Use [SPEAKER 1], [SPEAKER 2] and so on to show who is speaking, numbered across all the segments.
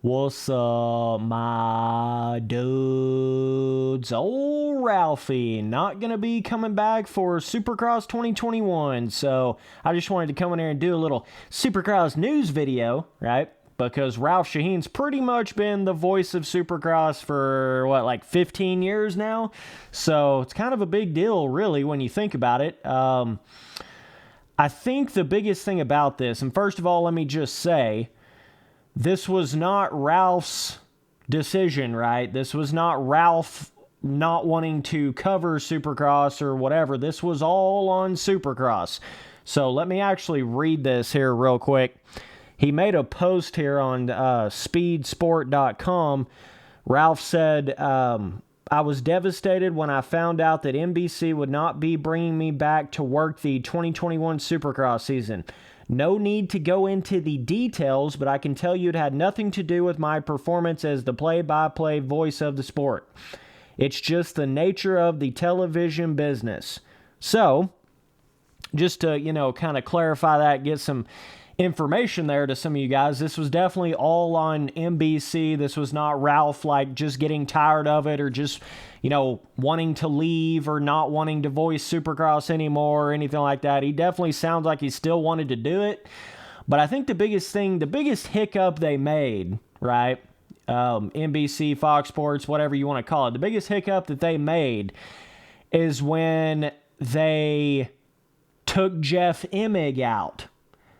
[SPEAKER 1] What's up, my dudes? Old Ralphie not going to be coming back for Supercross 2021. So I just wanted to come in here and do a little Supercross news video, right? Because Ralph Sheheen's pretty much been the voice of Supercross for, like 15 years now? So it's kind of a big deal, really, when you think about it. I think the biggest thing about this, and first of all, let me just say, this was not Ralph's decision, right? This was not Ralph not wanting to cover Supercross or whatever. This was all on Supercross. So let me actually read this here real quick. He made a post here on speedsport.com. Ralph said, I was devastated when I found out that NBC would not be bringing me back to work the 2021 Supercross season. No need to go into the details, but I can tell you it had nothing to do with my performance as the play-by-play voice of the sport. It's just the nature of the television business. So, just to, kind of clarify that, get some information there to some of you guys, this was definitely all on NBC. This was not Ralph, just getting tired of it or just, wanting to leave or not wanting to voice Supercross anymore or anything like that. He definitely sounds like he still wanted to do it. But I think the biggest hiccup they made, right? NBC, Fox Sports, whatever you want to call it. The biggest hiccup that they made is when they took Jeff Emig out.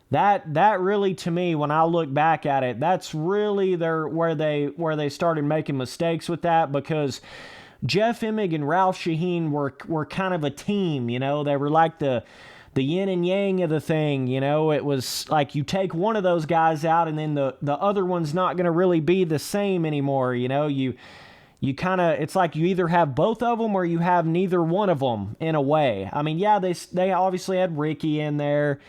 [SPEAKER 1] That really, to me, when I look back at it, that's really where they started making mistakes with that, because Jeff Emig and Ralph Sheheen were kind of a team, They were like the yin and yang of the thing, It was like you take one of those guys out and then the other one's not going to really be the same anymore, You kind of, it's like you either have both of them or you have neither one of them in a way. I mean, yeah, they obviously had Ricky in there,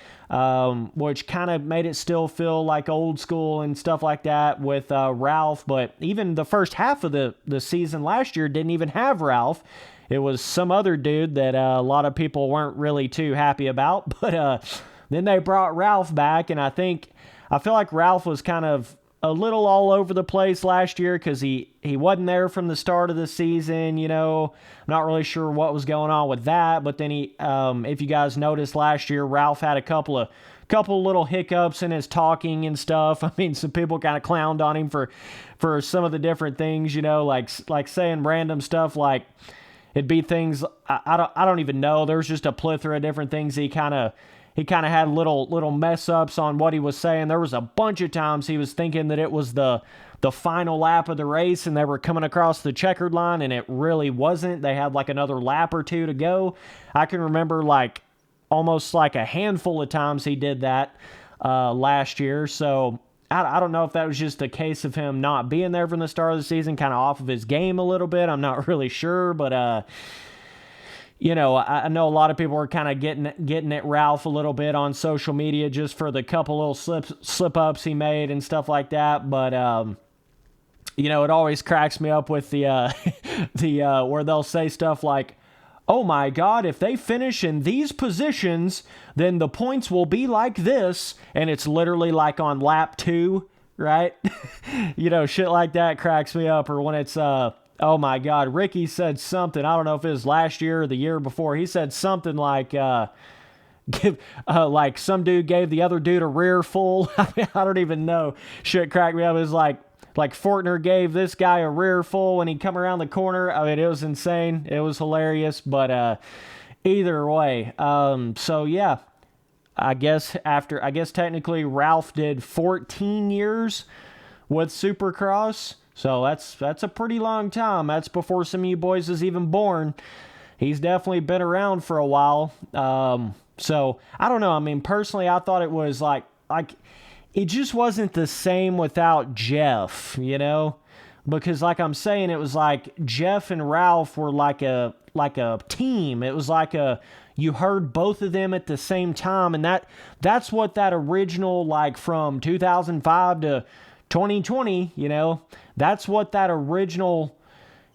[SPEAKER 1] which kind of made it still feel like old school and stuff like that with Ralph. But even the first half of the season last year didn't even have Ralph. It was some other dude that a lot of people weren't really too happy about. But then they brought Ralph back, and I feel like Ralph was kind of a little all over the place last year because he wasn't there from the start of the season, I'm not really sure what was going on with that, but then if you guys noticed last year, Ralph had a couple little hiccups in his talking and stuff. I mean, some people kind of clowned on him for some of the different things, like saying random stuff, like it'd be things, I don't even know, there's just a plethora of different things he kind of had little mess ups on what he was saying. There was a bunch of times he was thinking that it was the final lap of the race and they were coming across the checkered line, and it really wasn't. They had another lap or two to go. I can remember almost a handful of times he did that last year. So I don't know if that was just a case of him not being there from the start of the season, kind of off of his game a little bit. I'm not really sure, but I know a lot of people were kind of getting at Ralph a little bit on social media just for the couple little slip-ups he made and stuff like that. But, it always cracks me up with the where they'll say stuff like, oh my God, if they finish in these positions, then the points will be like this. And it's literally on lap 2, right? Shit like that cracks me up. Or when it's, oh my God, Ricky said something, I don't know if it was last year or the year before, he said something like some dude gave the other dude a rear full. I don't even know. Shit cracked me up. It was like Fortner gave this guy a rear full when he come around the corner. I mean, it was insane. It was hilarious, but either way. So yeah, I guess technically Ralph did 14 years with Supercross. So that's a pretty long time. That's before some of you boys is even born. He's definitely been around for a while. So I don't know. I mean, personally, I thought it was like it just wasn't the same without Jeff, because like I'm saying, it was like Jeff and Ralph were like a team. It was you heard both of them at the same time, and that's what that original from 2005 to 2020, that's what that original,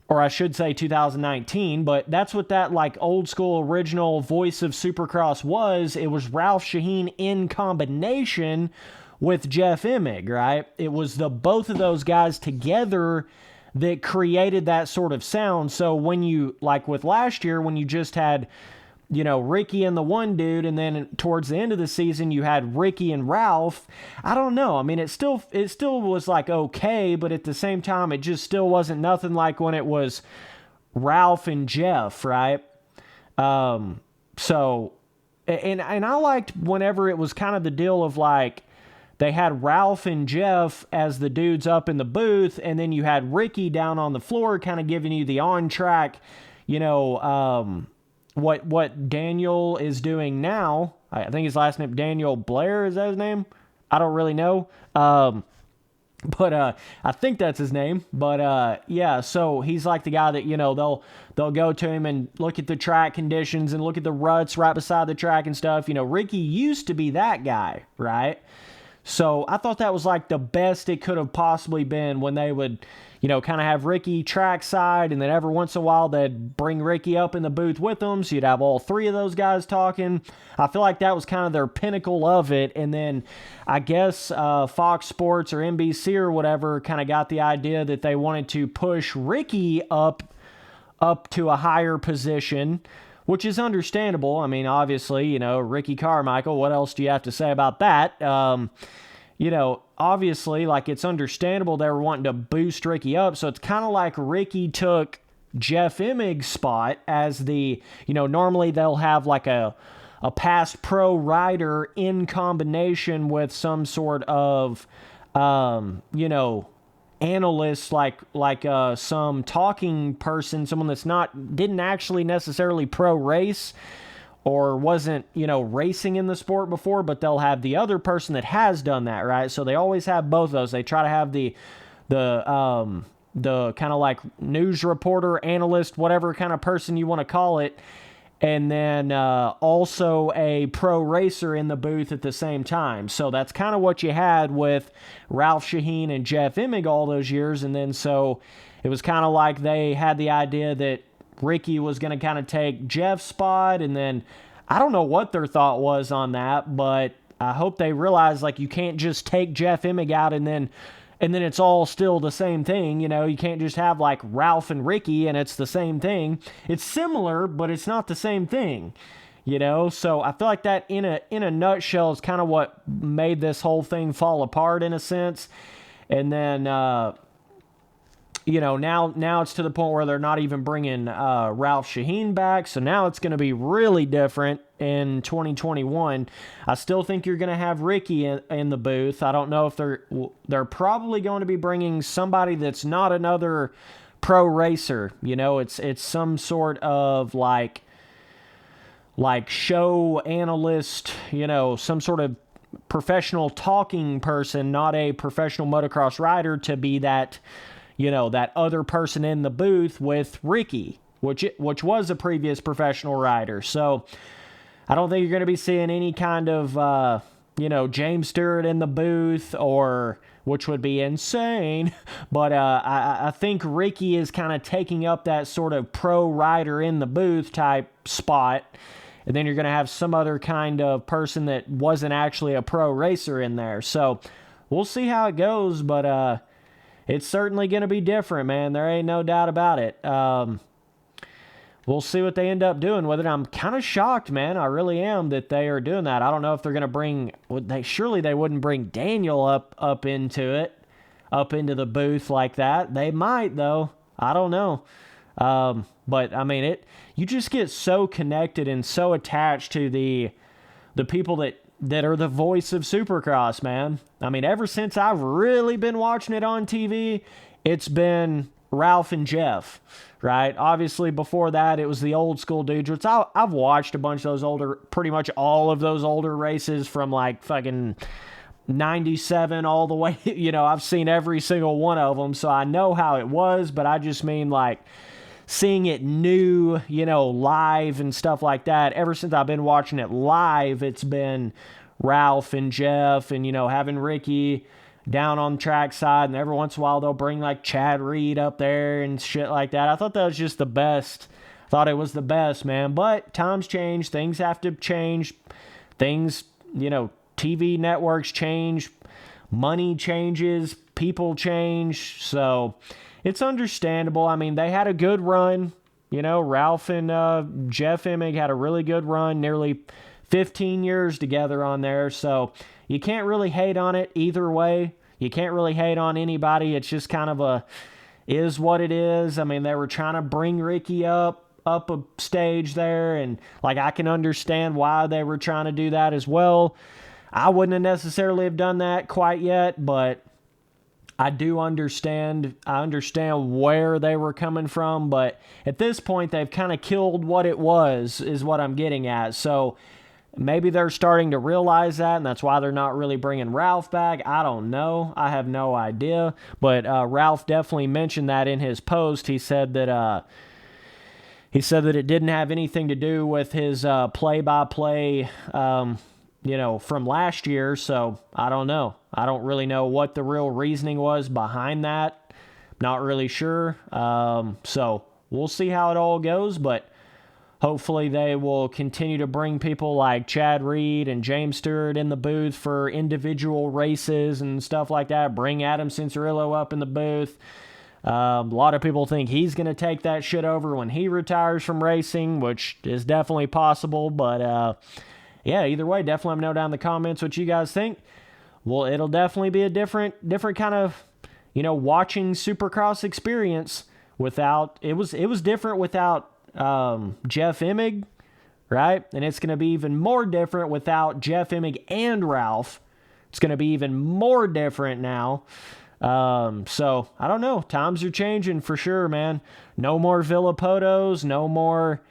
[SPEAKER 1] or I should say 2019, but that's what that old school original voice of Supercross was. It was Ralph Sheheen in combination with Jeff Emig, right? It was the both of those guys together that created that sort of sound. So when you, like with last year, when you just had, Ricky and the one dude, and then towards the end of the season you had Ricky and Ralph, I don't know. I mean, it still was like okay, but at the same time, it just still wasn't nothing like when it was Ralph and Jeff, right? So, and I liked whenever it was kind of the deal of like, they had Ralph and Jeff as the dudes up in the booth, and then you had Ricky down on the floor kind of giving you the on-track, what Daniel is doing now. I think his last name, Daniel Blair, is that his name? I don't really know. But I think that's his name. But yeah, so he's like the guy that, they'll go to him and look at the track conditions and look at the ruts right beside the track and stuff. Ricky used to be that guy, right? So I thought that was like the best it could have possibly been when they would, kind of have Ricky trackside, and then every once in a while they'd bring Ricky up in the booth with them. So you'd have all three of those guys talking. I feel like that was kind of their pinnacle of it. And then I guess Fox Sports or NBC or whatever kind of got the idea that they wanted to push Ricky up to a higher position, which is understandable. I mean, obviously, Ricky Carmichael, what else do you have to say about that? Obviously, like, it's understandable they were wanting to boost Ricky up. So it's kind of like Ricky took Jeff Emig's spot as the, normally they'll have like a past pro rider in combination with some sort of, analyst, like some talking person, someone that's didn't actually necessarily pro race or wasn't, racing in the sport before, but they'll have the other person that has done that, right? So they always have both of those. They try to have the kind of like news reporter, analyst, whatever kind of person you want to call it, and then also a pro racer in the booth at the same time. So that's kind of what you had with Ralph Sheheen and Jeff Emig all those years. And then so it was kind of like they had the idea that Ricky was going to kind of take Jeff's spot. And then I don't know what their thought was on that, but I hope they realized, like, you can't just take Jeff Emig out and then it's all still the same thing. You can't just have like Ralph and Ricky and it's the same thing. It's similar, but it's not the same thing, So I feel like that in a nutshell is kind of what made this whole thing fall apart in a sense. And then, now it's to the point where they're not even bringing Ralph Sheheen back. So now it's going to be really different in 2021. I still think you're going to have Ricky in the booth. I don't know if they're probably going to be bringing somebody that's not another pro racer. It's some sort of like show analyst, some sort of professional talking person, not a professional motocross rider, to be that, that other person in the booth with Ricky, which was a previous professional rider. So I don't think you're going to be seeing any kind of, James Stewart in the booth, which would be insane. But I think Ricky is kind of taking up that sort of pro rider in the booth type spot. And then you're going to have some other kind of person that wasn't actually a pro racer in there. So we'll see how it goes, but it's certainly going to be different, man. There ain't no doubt about it. We'll see what they end up doing with it. I'm kind of shocked, man. I really am that they are doing that. I don't know if they're going to bring... Surely they wouldn't bring Daniel up into the booth like that. They might, though. I don't know. But, I mean, you just get so connected and so attached to the people that are the voice of Supercross, man. I mean, ever since I've really been watching it on TV, it's been Ralph and Jeff, right? Obviously, before that, it was the old school dudes, which I've watched a bunch of those pretty much all of those older races from like fucking 97 all the way. I've seen every single one of them, so I know how it was, but I just mean like seeing it new, live and stuff like that. Ever since I've been watching it live, it's been Ralph and Jeff and, having Ricky down on the track side, and every once in a while they'll bring like Chad Reed up there and shit like that. I thought that was just the best. I thought it was the best, man. But times change. Things have to change. Things, TV networks change. money changes, people change, so it's understandable. I mean, they had a good run. You know, Ralph and Jeff Emig had a really good run, nearly 15 years together on there, so you can't really hate on it either way. You can't really hate on anybody. It's just kind of is what it is. I mean, they were trying to bring Ricky up a stage there, and like I can understand why they were trying to do that as well. I wouldn't have necessarily have done that quite yet, but I do understand. I understand where they were coming from, but at this point, they've kind of killed what it was, is what I'm getting at. So maybe they're starting to realize that, and that's why they're not really bringing Ralph back. I don't know. I have no idea. But Ralph definitely mentioned that in his post. He said that it didn't have anything to do with his play-by-play, from last year. So I don't know. I don't really know what the real reasoning was behind that. Not really sure. So we'll see how it all goes, but hopefully they will continue to bring people like Chad Reed and James Stewart in the booth for individual races and stuff like that. Bring Adam Cincerillo up in the booth. A lot of people think he's going to take that shit over when he retires from racing, which is definitely possible. But, yeah, either way, definitely let me know down in the comments what you guys think. Well, it'll definitely be a different kind of, watching Supercross experience without, it was different without Jeff Emig, right? And it's going to be even more different without Jeff Emig and Ralph. It's going to be even more different now. So I don't know. Times are changing for sure, man. No more Villapotos, no more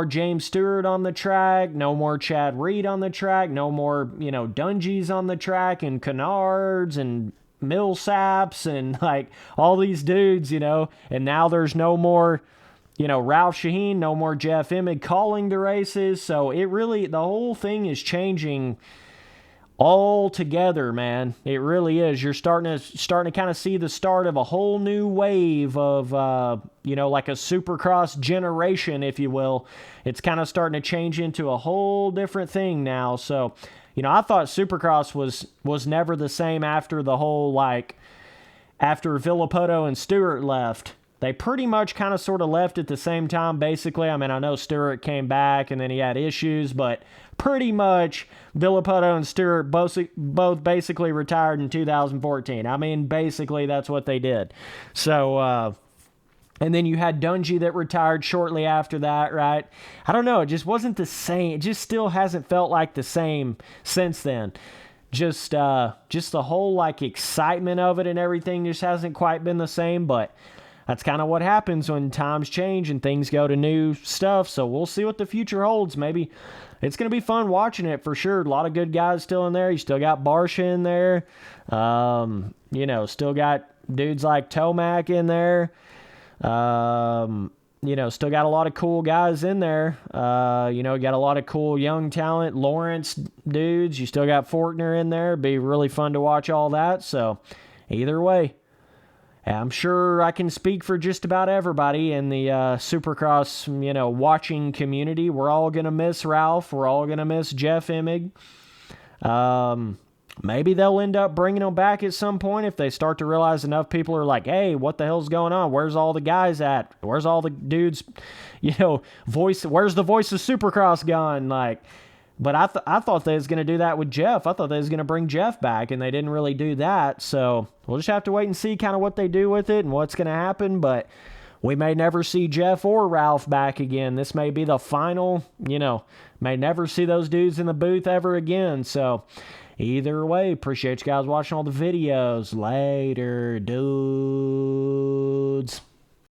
[SPEAKER 1] James Stewart on the track, no more Chad Reed on the track, no more, Dungies on the track, and Canards and Millsaps and like all these dudes, and now there's no more, Ralph Sheheen, no more Jeff Emig calling the races. So the whole thing is changing all together, man. It really is. You're starting to kind of see the start of a whole new wave of, like a Supercross generation, if you will. It's kind of starting to change into a whole different thing now. So, I thought Supercross was never the same after the whole, after Villapoto and Stewart left. They pretty much kind of sort of left at the same time, basically. I mean, I know Stewart came back and then he had issues, but pretty much Villapoto and Stewart both basically retired in 2014. I mean, basically that's what they did. So, and then you had Dungy that retired shortly after that, right? I don't know. It just wasn't the same. It just still hasn't felt like the same since then. Just the whole excitement of it and everything just hasn't quite been the same, but that's kind of what happens when times change and things go to new stuff. So we'll see what the future holds. Maybe it's going to be fun watching it for sure. A lot of good guys still in there. You still got Barsha in there. Still got dudes like Tomac in there. Still got a lot of cool guys in there. Got a lot of cool young talent. Lawrence dudes. You still got Fortner in there. It'd be really fun to watch all that. So either way, I'm sure I can speak for just about everybody in the Supercross, watching community. We're all going to miss Ralph. We're all going to miss Jeff Emig. Maybe they'll end up bringing them back at some point if they start to realize enough people are like, hey, what the hell's going on? Where's all the guys at? Where's all the dudes, where's the voice of Supercross gone? But I thought they was going to do that with Jeff. I thought they was going to bring Jeff back, and they didn't really do that. So we'll just have to wait and see kind of what they do with it and what's going to happen. But we may never see Jeff or Ralph back again. This may be the final, may never see those dudes in the booth ever again. So either way, appreciate you guys watching all the videos. Later, dudes.